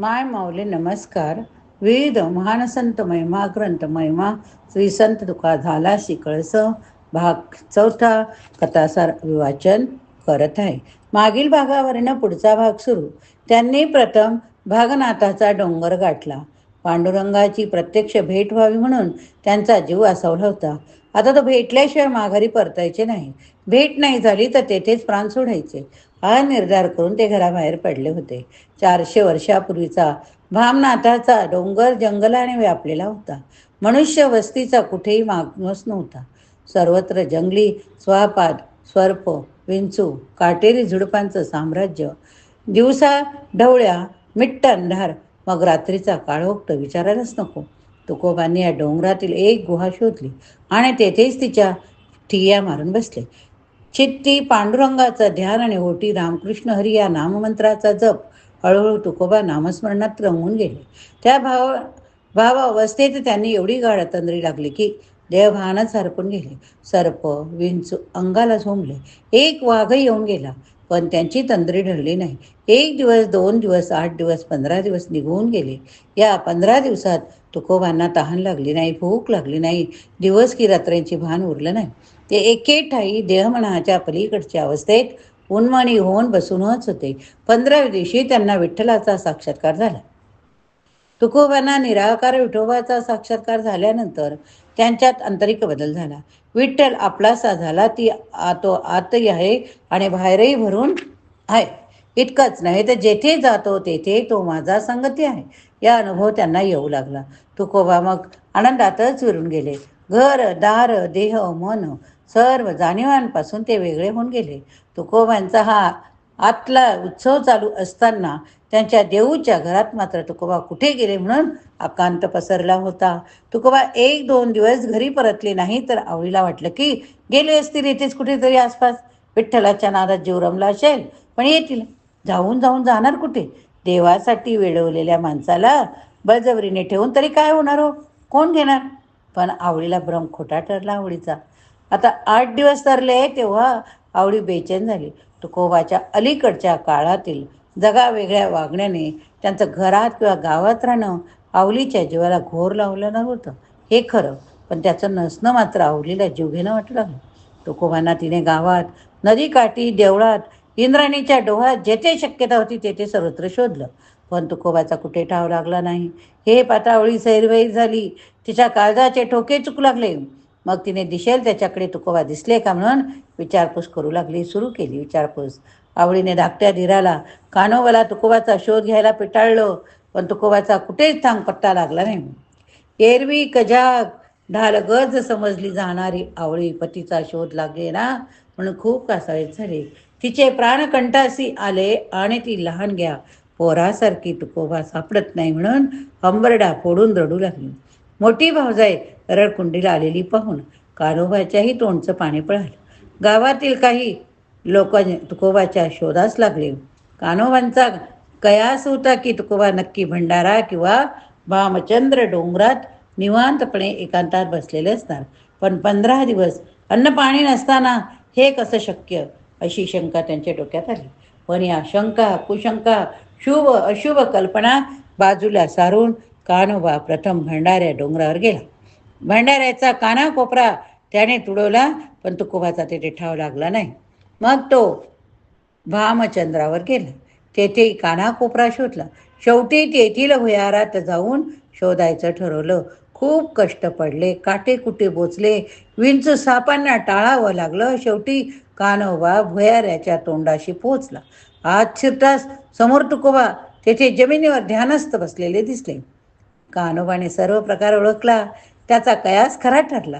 माय माऊली नमस्कार. विविध महान संत महिमा ग्रंथ महिमा श्री संत तुका झाला कळस भाग चौथा कथासार विवाचन करत आहे. मागील भागावरनं पुढचा भाग सुरू. त्यांनी प्रथम भागनाथाचा डोंगर गाठला. पांडुरंगाची प्रत्यक्ष भेट व्हावी म्हणून त्यांचा जीव आसवला होता. आता तो भेटल्याशिवाय माघारी परतायचे नाही. भेट नाही झाली तर तेथेच प्राण सोडायचे हा निर्धार करून ते घराबाहेर पडले होते. 400 वर्षापूर्वीचा भामनाथाचा डोंगर जंगलाने व्यापलेला होता. मनुष्य वस्तीचा कुठेही माणूस नव्हता. सर्वत्र जंगली स्वापाद सर्प विंचू काटेरी झुडपांचं साम्राज्य. दिवसा ढवळ्या मिट्ट अंधार, मग रात्रीचा काळोख तर विचारायलाच नको. तुकोबांनी या डोंगरातील एक गुहा शोधली आणि तेथेच तिच्या ठिय्या मारून बसले. चित्ती पांडुरंगाचं ध्यान आणि ओटी रामकृष्ण हरी या नाममंत्राचा जप. हळूहळू तुकोबा नामस्मरणात रंगून गेले. त्या भावावस्थेत त्यांनी एवढी गाढ तंद्री लागली की देहभानच हरपून गेले. सर्प विंचू अंगाला झोंबले. एक वाघही येऊन गेला, पण त्यांची तंद्री ढळली नाही. 1 दिवस 2 दिवस 8 दिवस 15 दिवस निघून गेले. या 15 दिवसात तुकोबांना तहान लागली नाही, भूक लागली नाही, दिवस की रात्रींची भान उरलं नाही. ते एके ठाई देहमनाच्या पलीकडच्या अवस्थेत उन्मणी होऊन बसूनच होते. 15व्या दिवशी त्यांना विठ्ठलाचा साक्षात्कार झाला. तुकोबांना निराकार विठोबाचा साक्षात्कार झाल्यानंतर त्यांच्यात आंतरिक बदल झाला. विठ्ठल आपलासा झाला. ती आतही आहे आणि बाहेरही भरून आहे. इतकंच नाही तर जेथे जातो तेथे तो माझा संगती आहे या अनुभव त्यांना येऊ लागला. तुकोबा मग आनंदातच विरून गेले. घर दार देह मन सर्व जाणीवांपासून ते वेगळे होऊन गेले. तुकोबांचा हा आतला उत्सव चालू असताना त्यांच्या देऊच्या घरात मात्र तुकोबा कुठे गेले म्हणून आकांत पसरला होता. तुकोबा 1-2 दिवस घरी परतले नाही तर आवळीला वाटलं की गेले असतील इथेच कुठेतरी आसपास. विठ्ठलाच्या नादात जीव रमला असेल, पण येतील. जाऊन जाणार कुठे? देवासाठी वेडवलेल्या माणसाला बळजबरीने ठेवून तरी काय होणार हो? कोण घेणार? पण आवळीला भ्रम खोटा ठरला आवळीचा. आता 8 दिवस तरले तेव्हा आवळी बेचैन झाली. तुकोबाच्या अलीकडच्या काळातील जगावेगळ्या वागण्याने त्यांचं घरात किंवा गावात राहणं आवलीच्या जीवाला घोर लावलं नव्हतं हे खरं, पण त्याचं नसणं मात्र आवलीला जीवघेणं वाटू लागलं. तुकोबांना तिने गावात, नदीकाठी, देवळात, इंद्राणीच्या डोहात जेथे शक्यता होती तेथे सर्वत्र शोधलं, पण तुकोबाचा कुठे ठाव लागला नाही. हे पाहता आवळी सैरवैर झाली. तिच्या काळजाचे ठोके चुकू लागले. मग तिने दिसेल त्याच्याकडे तुकोबा दिसले का म्हणून विचारपूस करू लागली. सुरू केली विचारपूस. आवळीने धाकट्या धीराला कानोबाला तुकोबाचा शोध घ्यायला पिटाळलं, पण तुकोबाचा कुठेच पत्ता लागला नाही. एरवी कजाग ढालगज समजली जाणारी आवळी पतीचा शोध लागे ना म्हणून खूप कासावीस झाली. तिचे प्राण कंठासी आले आणि ती लहान घ्या पोरासारखी तुकोबा सापडत नाही म्हणून हंबरडा फोडून रडू लागली. मोठी भावजाई रडकुंडीला आलेली पाहून कान्होबाच्याही तोंडचं पाणी पळालं. गावातील काही लोक तुकोबाच्या शोधास लागले. कान्होबांचा कयास होता की तुकोबा नक्की भंडारा किंवा भामचंद्र डोंगरात निवांतपणे एकांतात बसलेले असणार, पण 15 दिवस अन्न पाणी नसताना हे कसं शक्य अशी शंका त्यांच्या डोक्यात आली. पण या शंका कुशंका शुभ अशुभ कल्पना बाजूला सारून कान्होबा प्रथम भंडाऱ्या डोंगरावर गेला. भंडाऱ्याचा कानाकोपरा त्याने तुडवला, पण तुकोबाचा तेथे ठाव लागला नाही. मग तो भामचंद्रावर गेला. तेथे कानाकोपरा शोधला. शेवटी तेथील भुयारात जाऊन शोधायचं ठरवलं. खूप कष्ट पडले, काटे कुटे बोचले, विंचू सापांना टाळावं लागलं. शेवटी कान्होबा भुयाराच्या तोंडाशी पोहोचला. आत शिरताच समोर तुकोबा तेथे जमिनीवर ध्यानस्थ बसलेले दिसले. कान्होबाने सर्व प्रकार ओळखला. त्याचा कयास खरा ठरला.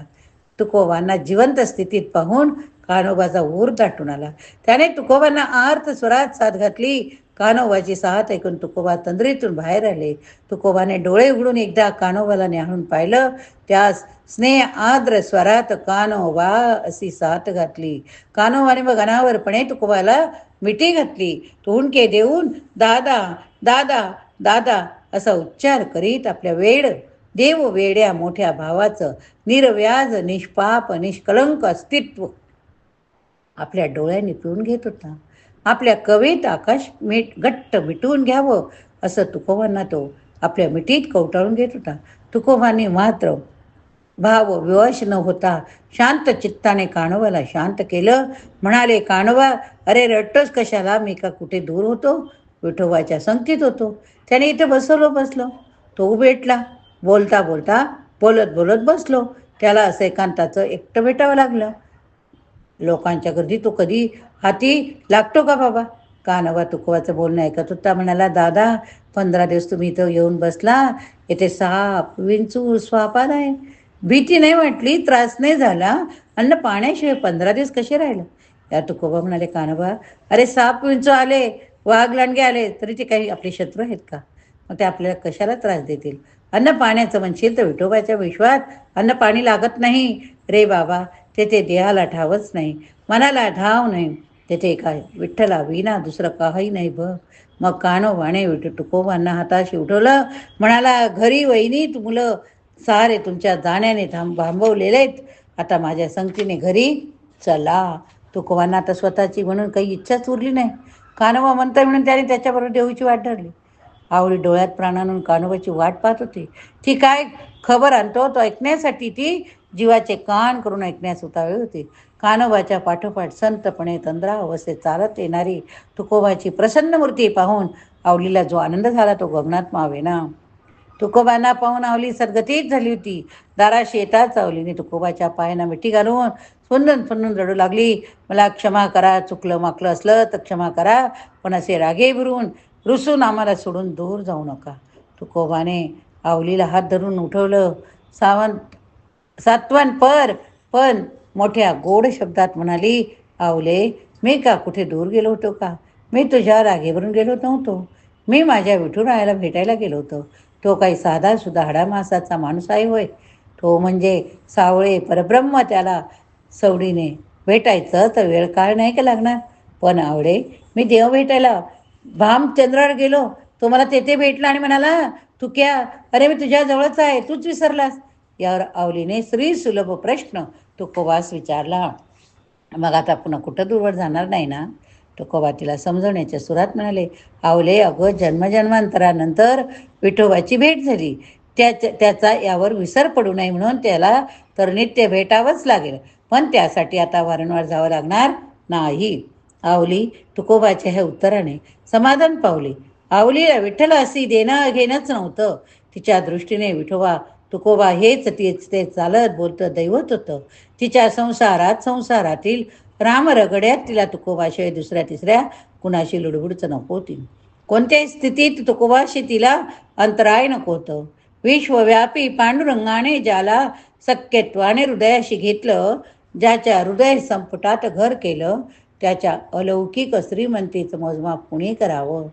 तुकोबांना जिवंत स्थितीत पाहून कान्होबाचा ऊर दाटून आला. त्याने तुकोबांना आर्त स्वरात साथ घातली. कान्होबाची साथ ऐकून तुकोबा तंद्रीतून बाहेर आले. तुकोबाने डोळे उघडून एकदा कान्होबाला न्याहून पाहिलं. त्यास स्नेह आद्र स्वरात कान्होबा अशी साथ घातली. कान्होबाने मग अनावरपणे तुकोबाला मिठी घातली. हुंडके देऊन दादा दादा दादा असा उच्चार करीत आपल्या देव वेड्या मोठ्या भावाचं निर्व्याज निष्पाप निष्कलंक अस्तित्व आपल्या डोळ्यांनी पिऊन घेत होता. आपल्या कवेत आकाश घट्ट मिटवून घ्यावं असं तुकोबांना तो आपल्या मिठीत कवटाळून घेत होता. तुकोबांनी मात्र भाव विवश न होता शांत चित्ताने कान्होबाला शांत केलं. म्हणाले, कान्होबा, अरे रडतोस कशाला? मी का कुठे दूर होतो? विठोबाच्या संगतीत होतो. त्याने इथे बसलो. तो भेटला. बोलता बोलता बोलत बोलत बसलो. त्याला असं एकांताचं एकटं भेटावं लागलं. लोकांच्या गर्दीत तो कधी हाती लागतो का बाबा? कान्होबा तुकोबाचं बोलणं ऐकत होता. म्हणाला, दादा, 15 दिवस तुम्ही इथं येऊन बसला. येथे साप, विंचू, स्वापान आहे. भीती नाही वाटली, त्रास नाही झाला, अन्न पाण्याशिवाय 15 दिवस कसे राहिले? या तुकोबा म्हणाले, कान्होबा, अरे साप विंचू आले, वाघ लांडगे आले तरी ते काही आपले शत्रू आहेत का? मग ते आपल्याला कशाला त्रास देतील? अन्न पाण्याचं म्हणशील तर विठोबाच्या विश्वात अन्न पाणी लागत नाही रे बाबा. तेथे देहाला ठावच नाही, मनाला ठाव नाही. तेथे काय विठ्ठला विना दुसरं काही नाही बघ. मग कान्होबाने तुकोबांना हाताशी उठवलं. म्हणाला, घरी वहिनीत मुलं सारे तुमच्या जाण्याने थांबवलेले आहेत. आता माझ्या संगतीने घरी चला. तुकोबांना आता स्वतःची म्हणून काही इच्छाच उरली नाही. कान्होबा म्हणता म्हणून त्याने त्याच्याबरोबर देऊची वाट धरली. आवळी डोळ्यात प्राण आणून कान्होबाची वाट पाहत होती. ती काय खबर आणतो तो ऐकण्यासाठी ती जीवाचे कान करून ऐकण्यास उतावळी होती. कान्होबाच्या पाठोपाठ संतपणे तंद्रा अवस्थेत चालत येणारी तुकोबाची प्रसन्न मूर्ती पाहून आवलीला जो आनंद झाला तो गगनात मावेना. तुकोबांना पाहून आवली सद्गतीत झाली होती. दाराशी येताच आवलीने तुकोबाच्या पायांना मिठी घालून फुंदून फुंदून रडू लागली. मला क्षमा करा, चुकलं माकलं असलं तर क्षमा करा, पण असे रागे भरून रुसून आम्हाला सोडून दूर जाऊ नका. तुकोबाने आवलीला हात धरून उठवलं. सात्वन पण मोठ्या गोड शब्दात म्हणाली, आवले, मी का कुठे दूर गेलो होतो का? मी तुझ्या रागेवरून गेलो नव्हतो. मी माझ्या विठुरायाला भेटायला गेलो होतो. तो काही साधा सुद्धा हाडामासाचा माणूस आहे होय? तो म्हणजे सावळे परब्रह्म. त्याला सवडीने भेटायचं तर वेळ काळ नाही का लागणार? पण आवडे, मी देव भेटायला भामचंद्रावर गेलो. तो मला तेथे भेटला आणि म्हणाला, तू क्या? अरे, मी तुझ्या जवळच आहे, तूच विसरलास? यावर आवलीने श्री सुलभ प्रश्न तुकोबास विचारला. मग आता पुन्हा कुठं दूरवर जाणार नाही ना? तुकोबा तिला समजवण्याच्या सुरात म्हणाले, आवले, अगं, जन्मजन्मांतरानंतर विठोबाची भेट झाली. त्याचा यावर विसर पडू नये म्हणून त्याला तर नित्य भेटावंच लागेल. पण त्यासाठी आता वारंवार जावं लागणार नाही. आवली तुकोबाच्या ह्या उत्तराने समाधान पावली. आवलीला विठ्ठल अशी देणं घेणंच नव्हतं. तिच्या दृष्टीने विठोबा तुकोबा हेच ते चालत बोलतं दैवत होतं. तिच्या संसारातील रामरगड्यात तिला तुकोबाशिवाय दुसऱ्या तिसऱ्या कुणाशी लुडबुडच नको होती. कोणत्याही स्थितीत तुकोबाशी तिला अंतराय नको होतं. विश्वव्यापी पांडुरंगाने ज्याला सख्यत्वाने हृदयाशी घेतलं, ज्याच्या हृदय संपुटात घर केलं, त्याच्या अलौकिक श्रीमंतीचं मोजमाप कुणी करावं?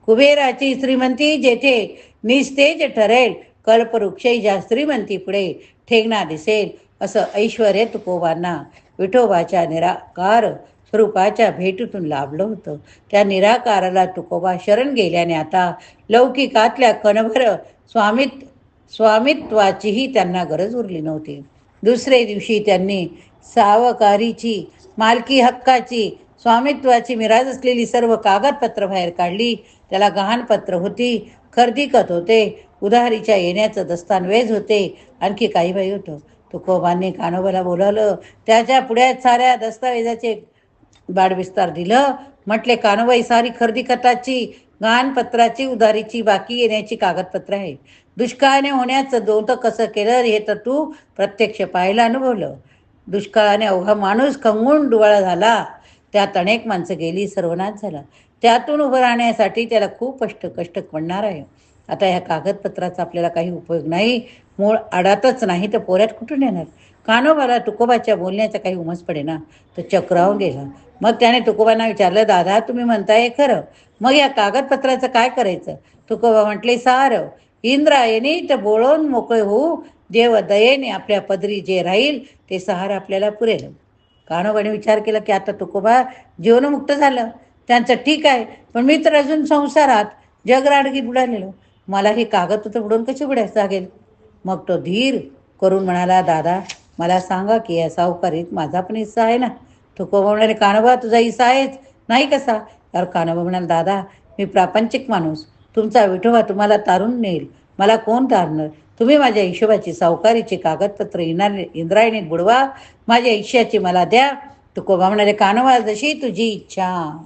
कुबेराची श्रीमंती जेथे निस्तेज ठरेल, कल्पवृक्षाच्या श्रीमंती पुढे ठेंगणा दिसेल, असं ऐश्वर तुकोबांना विठोबाच्या निराकार स्वरूपाच्या भेटीतून लाभलं होतं. त्या निराकाराला तुकोबा शरण गेल्याने आता लौकिकातल्या कणभर स्वामित्वाचीही त्यांना गरज उरली नव्हती. दुसरे दिवशी त्यांनी सावकारीची, मालकी हक्काची, स्वामित्वाची मिराज असलेली सर्व कागदपत्र बाहेर काढली. त्याला गहाणपत्र होती, खर्दीकत होते, उधारीच्या येण्याचं दस्तावेज होते, आणखी काही बाई होतं. तुकोबांनी कान्होबाला बोलावलं. त्याच्या पुढ्यात साऱ्या दस्तावेजाचे बाडविस्तार दिलं. म्हटले, कान्होबाई, सारी खर्दीखताची, गहाणपत्राची, उधारीची, बाकी येण्याची कागदपत्र आहे. दुष्काळाने होण्याचं दोत कसं केलं हे तर तू प्रत्यक्ष पाहायला अनुभवलं. दुष्काळाने अवघा माणूस खंगून डुवाळा झाला. त्यात अनेक माणसं गेली, सर्वनाश झाला. त्यातून उभं राहण्यासाठी त्याला खूप कष्ट पडणार आहे. आता ह्या कागदपत्राचा आपल्याला काही उपयोग नाही. मूळ आडातच नाही तर पोऱ्यात कुठून येणार? कान्होबाला तुकोबाच्या बोलण्याचा काही उमस पडेना. तो चक्रावून गेला. मग त्याने तुकोबांना विचारलं, दादा, तुम्ही म्हणताय खरं, मग या कागदपत्राचं काय करायचं? तुकोबा म्हटले, सारं इंद्रायणी तर बोळून मोकळे होऊ. देव दयेने आपल्या पदरी जे राहील ते सहार आपल्याला पुरेल. कान्होबाने विचार केला की आता तुकोबा जीवनमुक्त झालं, त्यांचं ठीक आहे, पण मी तर अजून संसारात जगराडगीत बुडालेलो. मला ही कागदपत्र बुडून कशी बुडायचं लागेल? मग तो धीर करून म्हणाला, दादा, मला सांगा की या सावकारीत माझा पण हिस्सा आहे ना? तुकोबा म्हणाले, कान्होबा, तुझा हिस्सा आहेच, नाही कसा? तर कान्होबा म्हणाला, दादा मी प्रापंचिक माणूस, तुमचा विठोबा तुम्हाला तारून नेईल, मला कोण तारणार? तुम्ही माझ्या हिशोबाची सावकारीची कागदपत्र इंद्रायणीत बुडवा, माझ्या हिश्श्याची मला द्या. तुकोबा म्हणाले, कान्होबा जशी तुझी इच्छा.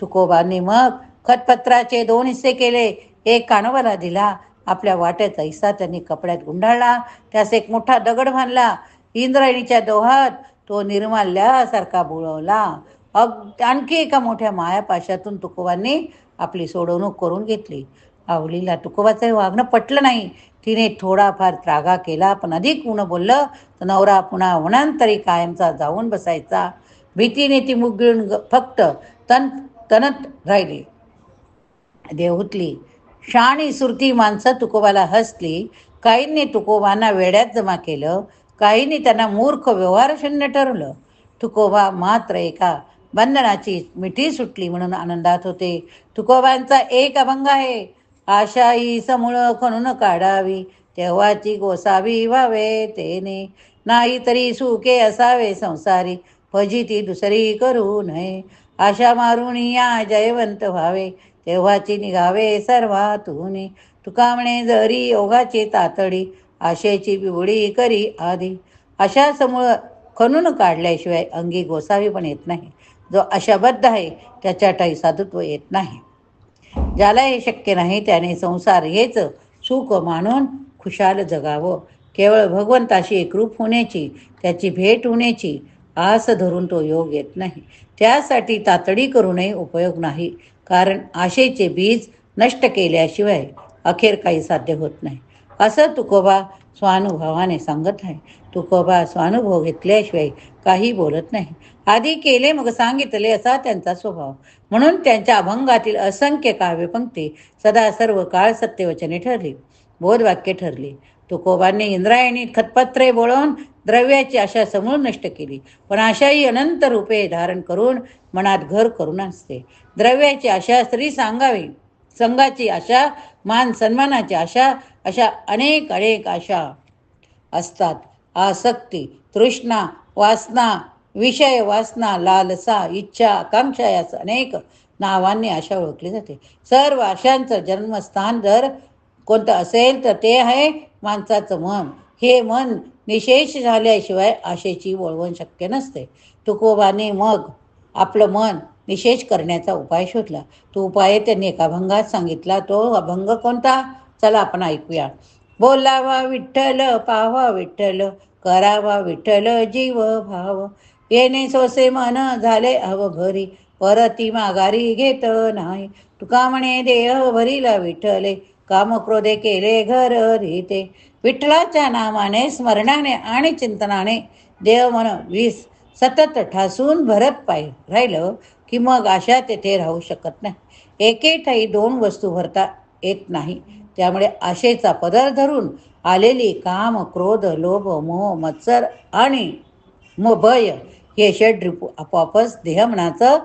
तुकोबांनी मग खतपत्राचे 2 हिस्से केले, एक कान्होबाला दिला. आपल्या वाट्याचा हिस्सा त्यांनी कपड्यात गुंडाळला, त्यास एक मोठा दगड बांधला. इंद्रायणीच्या डोहात तो निर्माल्यासारखा बुडवला. आणखी एका मोठ्या मायापाशातून तुकोबांनी आपली सोडवणूक करून घेतली. आवलीला तुकोबाचं वागणं पटलं नाही. तिने थोडाफार त्रागा केला, पण अधिक ऊन बोललं तर नवरा पुन्हा उन्हांतरी कायमचा जाऊन बसायचा. भीतीने ती मुग गिळून फक्त तनत राहिली. देवहुतली शाणी सुरती माणसं तुकोबाला हसली. काहींनी तुकोबांना वेड्यात जमा केलं, काहींनी त्यांना मूर्ख व्यवहारशून्य ठरवलं. तुकोबा मात्र एका बंधनाची मिठी सुटली म्हणून आनंदात होते. तुकोबांचा एक अभंग आहे, आशा ही समूळ खणून काढावी, तेव्हाची गोसावी व्हावे तेने, नाही तरी सुखे असावे संसारी, फजिती दुसरी करू नये, आशा मारून या जयवंत व्हावे, तेव्हाची निघावे सर्वातून, तुका म्हणे जरी ओघाची तातडी, आशेची बिवडी करी आधी, आशा समूळ खणून काढल्याशिवाय अंगी गोसावी पण येत नाही. जो आशाबद्ध आहे त्याच्यातही साधुत्व येत नाही. ज्याला हे शक्य नाही त्याने संसार हेच सुख मानून खुशाल जगावं. केवळ भगवंताशी एकरूप होण्याची, त्याची भेट होण्याची आस धरून तो योग येत नाही. त्यासाठी तातडी करूनही उपयोग नाही, कारण आशेचे बीज नष्ट केल्याशिवाय अखेर काही साध्य होत नाही, असं तुकोबा स्वानुभवाने सांगत आहे. तुकोबा स्वानुभव घेतल्याशिवाय काही बोलत नाही. आधी केले मग सांगितले असा त्यांचा स्वभाव. म्हणून त्यांच्या अभंगातील असंख्य काव्यपंक्ती सदा सर्व काळ सत्यवचने ठरली, बोधवाक्य ठरली. तुकोबांनी इंद्रायणीत खतपत्रे बोळवून द्रव्याची आशा समूळ नष्ट केली, पण आशा ही अनंत रूपे धारण करून मनात घर करून असते. द्रव्याची आशा, स्त्री सांगावी संघाची आशा, मान सन्मानाची आशा, अशा अनेक अनेक आशा असतात. आसक्ती, तृष्णा, वासना, विषय वासना, लालसा, इच्छा, आकांक्षा या अनेक नावांनी आशा ओळखली जाते. सर्व आशांचं जन्मस्थान जर कोणतं असेल तर ते आहे माणसाचं मन. हे मन निशेष झाल्याशिवाय आशेची वळवण शक्य नसते. तुकोबाने मग आपलं मन निशेष करण्याचा उपाय शोधला. तो उपाय त्यांनी एका अभंगात सांगितला. तो अभंग कोणता? चला आपण ऐकूया. बोलावा विठ्ठल, पाहावा विठ्ठल, करावा विठ्ठल जीव भाव, येणे सोसे मन झाले अवघरी, परती माघारी घेत नाही, तुका म्हणे देह भरीला विठ्ठले, काम क्रोधे केले घर रीते, विठ्ठलाच्या नामाने स्मरणाने आणि चिंतनाने देव मन वीस सतत ठासून भरत राहिलं की मग आशा तेथे राहू शकत नाही. एके ठाई 2 वस्तू भरता येत नाही. त्यामुळे आशेचा पदर धरून आलेली काम, क्रोध, लोभ, मोह, मत्सर आणि भय हे षड्रिपू आपोआपच देहमनाचं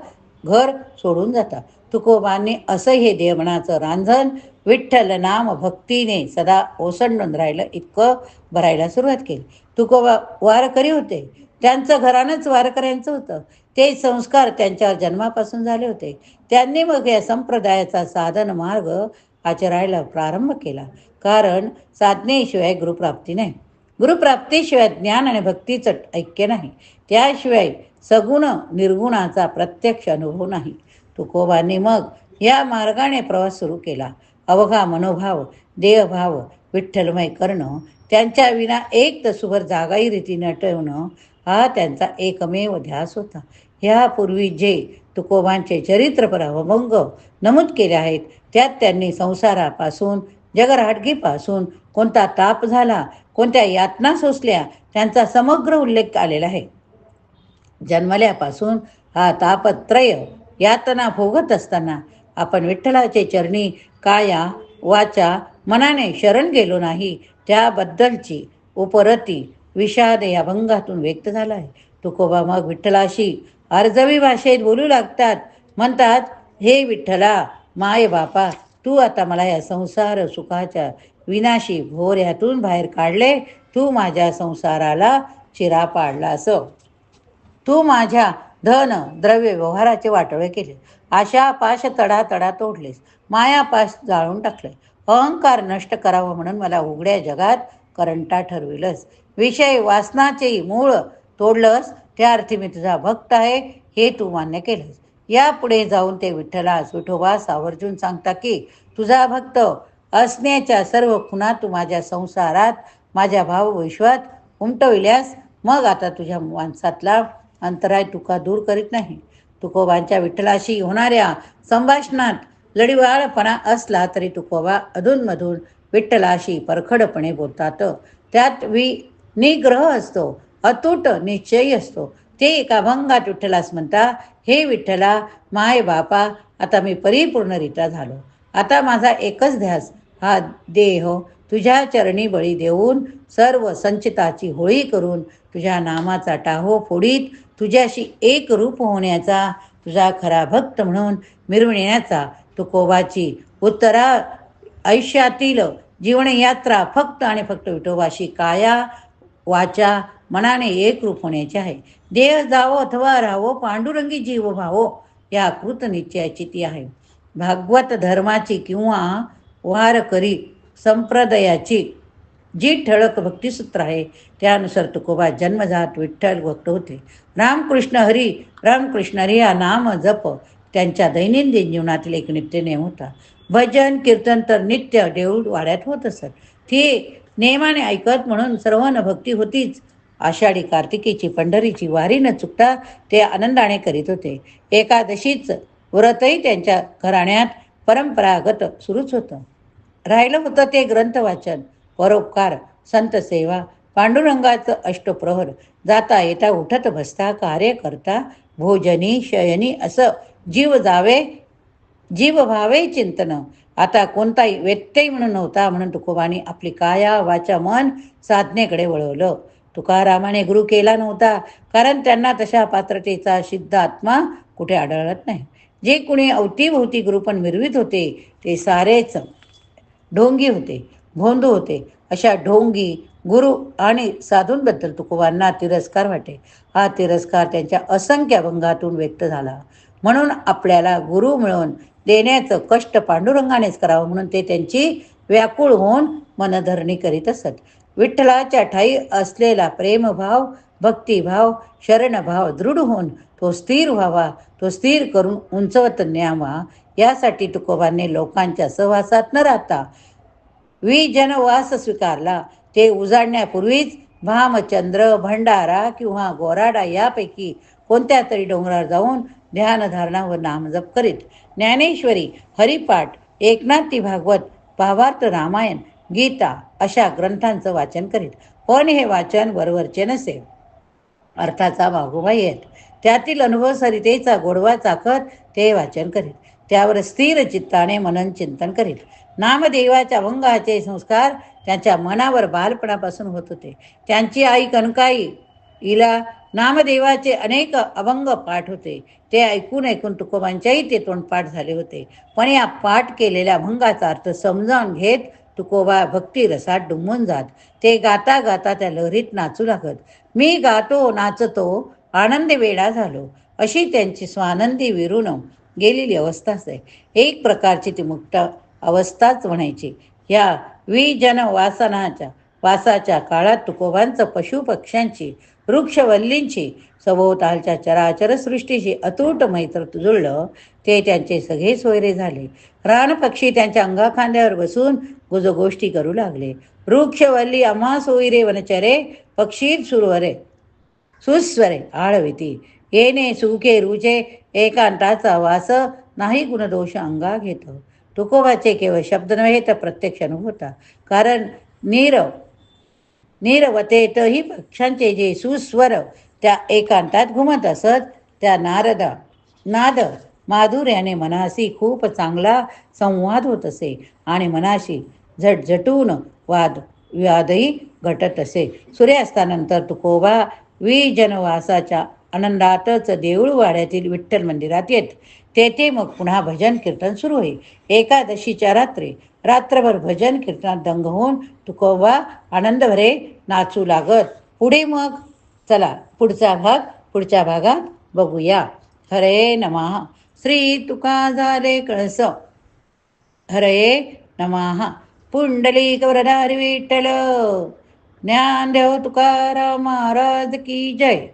घर सोडून जातात. तुकोबांनी असं हे देहमनाचं रांझण विठ्ठल नाम भक्तीने सदा ओसंडून राहिलं इतकं भरायला सुरुवात केली. तुकोबा वारकरी होते. त्यांचं घरानंच वारकऱ्यांचं होतं. ते संस्कार त्यांच्यावर जन्मापासून झाले होते. त्यांनी मग या संप्रदायाचा साधन मार्ग आचरायला प्रारंभ केला. कारण साधनेशिवाय गुरुप्राप्ती नाही. गुरुप्राप्तीशिवाय ज्ञान आणि भक्तीचं ऐक्य नाही. त्याशिवाय सगुण निर्गुणाचा प्रत्यक्ष अनुभव नाही. तुकोबांनी मग या मार्गाने प्रवास सुरू केला. अवघा मनोभाव, देहभाव विठ्ठलमय करणं, त्यांच्या विना एक तसूभर जागाही रीतीने ठेवणं हा त्यांचा एकमेव ध्यास होता. ह्यापूर्वी जे तुकोबांचे चरित्रपर अभंग नमूद केले आहेत त्यात त्यांनी संसारापासून, जगरहाटगीपासून कोणता ताप झाला, कोणत्या यातना सोसल्या त्यांचा समग्र उल्लेख आलेला आहे. जन्मल्यापासून हा तापत्रय यातना भोगत असताना आपण विठ्ठलाचे चरणी काया वाचा मनाने शरण गेलो नाही, त्याबद्दलची उपरती विषाद या अभंगातून व्यक्त झाला आहे. तुकोबा मग विठ्ठलाशी अर्जवी भाषेत बोलू लागतात. म्हणतात, हे विठ्ठला माय बापा, तू आता मला या संसार सुखाच्या विनाशी भोऱ्यातून बाहेर काढले. तू माझ्या संसाराला चिरा पाडला असं, तू माझ्या धन द्रव्य व्यवहाराचे वाटोळे केले. आशा पाश तडा तडा तोडलेस. मायापाश जाळून टाकले. अहंकार नष्ट करावं म्हणून मला उघड्या जगात करंटा ठरविलंस. विषय वासनाचेही मूळ तोडलंस. त्या अर्थी मी तुझा भक्त आहे हे तू मान्य केलंस. यापुढे जाऊन ते विठ्ठलास विठोबास आवर्जून सांगता की तुझा भक्त असण्याच्या सर्व खुणा तू माझ्या संसारात माझ्या भावविश्वात उमटविल्यास मग आता तुझ्या माणसातला अंतराय तुका दूर करीत नाही. तुकोबांच्या विठ्ठलाशी होणाऱ्या संभाषणात लढीवाळपणा असला तरी तुकोबा अधूनमधून विठ्ठलाशी परखडपणे बोलतात. त्यात निग्रह असतो, अतूट निश्चय असतो. ते एका अभंगात विठ्ठलास म्हणता, हे विठ्ठला माय बापा, आता मी परिपूर्णरित्या झालो. आता माझा एकच ध्यास हा देह तुझ्या चरणी बळी देऊन सर्व संचिताची होळी करून तुझ्या नामाचा टाहो फोडीत तुझ्याशी एक रूप होण्याचा, तुझा खरा भक्त म्हणून मिरविण्याचा. तुकोबाची उत्तरा आयुष्यातील जीवनयात्रा फक्त आणि फक्त विठोबाशी काया वाचा मनाने एक रूप होण्याचे आहे. देह जावो अथवा राहावो पांडुरंगी जीव भावो या कृत निश्चयाची ती आहे. भागवत धर्माची किंवा वारकरी संप्रदायाची जी ठळक भक्तिसूत्र आहे त्यानुसार तुकोबा जन्मजात विठ्ठल भक्त होते. रामकृष्ण हरी हा नाम जप त्यांच्या दैनंदिन जीवनातील एक नित्यनेम होता. भजन कीर्तन तर नित्य देऊळ वाड्यात होत असत. ती नेमाने ऐकत म्हणून सर्वांना भक्ती होतीच. आषाढी कार्तिकीची पंढरीची वारी न चुकता ते आनंदाने करीत होते. एकादशीच व्रतही त्यांच्या घराण्यात परंपरागत सुरूच होतं. राहिलं होतं ते ग्रंथ वाचन, परोपकार, संत सेवा, पांडुरंगाचं अष्टप्रहर, जाता येता उठत बसता कार्य करता भोजनी शयनी असं जीव भावे चिंतन. आता कोणताही व्यत्यय म्हणून नव्हता म्हणून तुकोबांनी आपली काया वाचा मन साधनेकडे वळवलं. तुकारामाने गुरु केला नव्हता कारण त्यांना तशा पात्रतेचा सिद्ध आत्मा कुठे आढळत नाही. जे कुणी अवतीभोवती गुरुपण मिरवित होते ते सारेच ढोंगी होते, भोंदू होते. अशा ढोंगी गुरु आणि साधूंबद्दल तुकोबांना तिरस्कार वाटे. हा तिरस्कार त्यांच्या असंख्य अभंगातून व्यक्त झाला. म्हणून आपल्याला गुरु मिळवून देण्याचं कष्ट पांडुरंगानेच करावं म्हणून ते त्यांची व्याकुळ होऊन मनधरणी करीत असत. विठ्ठलाच्या ठाई असलेला प्रेमभाव, भक्तिभाव, शरणभाव दृढ होऊन तो स्थिर व्हावा, तो स्थिर करून उंचवत न्यावा यासाठी तुकोबांनी लोकांच्या सहवासात न राहता विजनवास स्वीकारला. ते उजाडण्यापूर्वीच भामचंद्र, भंडारा किंवा गोराडा यापैकी कोणत्या तरी डोंगरावर जाऊन ध्यानधारणा व नामजप करीत ज्ञानेश्वरी, हरिपाठ, एकनाथी भागवत, भावार्थ रामायण, गीता अशा ग्रंथांचं वाचन करीत. पण हे वाचन वरवरचे नसे, अर्थाचा मागोबा येत. त्यातील अनुभव सरितेचा गोडवा चाखत ते वाचन करीत. त्यावर स्थिर चित्ताने मनन चिंतन करीत. नामदेवाच्या अभंगाचे संस्कार त्यांच्या मनावर बालपणापासून होत होते. त्यांची आई कनकाई हिला नामदेवाचे अनेक अभंग पाठ होते. ते ऐकून ऐकून तुकोबांच्याही ते तोंडपाठ झाले होते. पण या पाठ केलेल्या अभंगाचा अर्थ समजावून घेत तुकोबा भक्ती रसात डुंबून जात. ते गाता गाता त्या लहरीत नाचू लागत. मी गातो नाचतो आनंद वेडा झालो अशी त्यांची स्वानंदी विरून गेलेली अवस्थाच आहे. एक प्रकारची ती मुक्त अवस्थाच म्हणायची. या विजन वासाच्या काळात तुकोबांचं पशुपक्ष्यांची, वृक्षवल्लींची, सभोवतालच्या चराचर सृष्टीशी अतूट मैत्र जुळलं. ते त्यांचे सगळे सोयरे झाले. रानपक्षी त्यांच्या अंगाखांद्यावर बसून गुजगोष्टी करू लागले. वृक्षवल्ली आम्हा सोयरे वनचरे, पक्षी सुस्वरे आळविती, येणे सुखे रुचे, एकांताचा वास नाही गुणदोष अंगा घेत. तुकोबाचे केवळ शब्द नव्हे तर प्रत्यक्ष अनुभव होता. कारण नीरवतेतही पक्ष्यांचे जे सुस्वर त्या एकांतात घुमत असत त्या नाद माधुर्याने मनाशी खूप चांगला संवाद होत असे आणि मनाशी झटझटून वादही घटत असे. सूर्यास्तानंतर तुकोबा विजनवासाच्या आनंदातच देऊळवाड्यातील विठ्ठल मंदिरात येत. तेथे मग पुन्हा भजन कीर्तन सुरू होई. एकादशीच्या रात्रभर भजन कीर्तनात दंग होऊन तुकोबा आनंदभरे नाचू लागत. पुढे मग चला पुढच्या भागात बघूया. हरे नमः. श्री तुका झाले कळस. हरे नमः. पुंडलिक वरदारी विठ्ठल. ज्ञानदेव तुकाराम महाराज की जय.